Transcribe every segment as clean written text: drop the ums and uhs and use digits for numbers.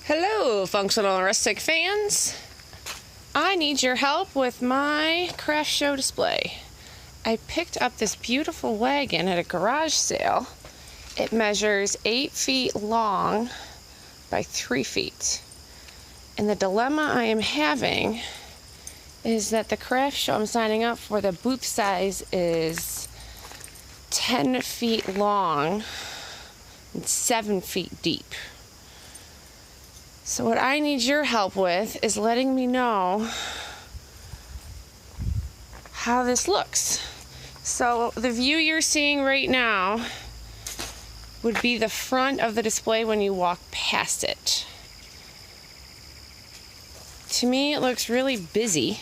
Hello, Functional Rustic fans. I need your help with my craft show display. I picked up this beautiful wagon at a garage sale. It measures 8 feet long by 3 feet. And the dilemma I am having is that the craft show I'm signing up for, the booth size is 10 feet long and 7 feet deep. So what I need your help with is letting me know how this looks. So the view you're seeing right now would be the front of the display when you walk past it. To me, it looks really busy,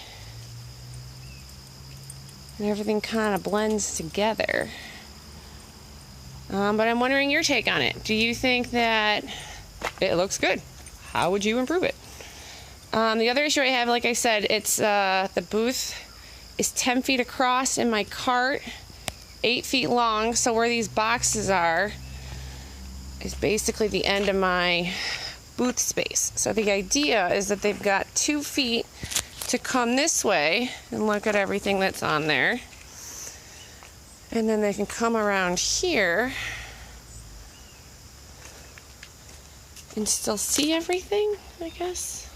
and everything kind of blends together. But I'm wondering your take on it. Do you think that it looks good? How would you improve it? The other issue I have, like I said, it's the booth is 10 feet across and my cart 8 feet long. So where these boxes are is basically the end of my booth space. So the idea is that they've got 2 feet to come this way and look at everything that's on there. And then they can come around here and still see everything, I guess.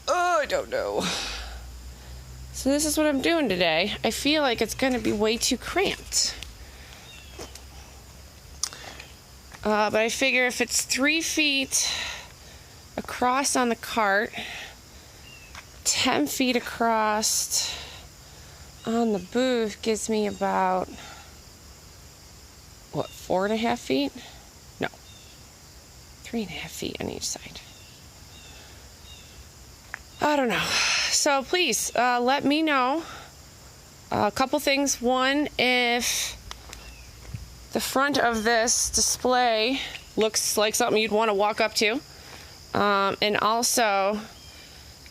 Oh, I don't know. So this is what I'm doing today. I feel like it's going to be way too cramped. But I figure if it's 3 feet across on the cart, 10 feet across on the booth gives me about, 4.5 feet? No. 3.5 feet on each side. I don't know. So please let me know a couple things. One, if the front of this display looks like something you'd want to walk up to, and also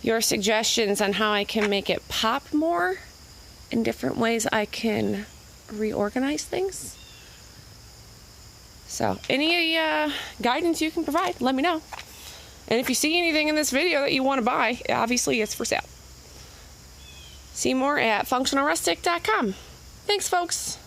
your suggestions on how I can make it pop more in different ways I can reorganize things. So any guidance you can provide, let me know. And if you see anything in this video that you want to buy, obviously it's for sale. See more at functionalrustic.com. Thanks, folks.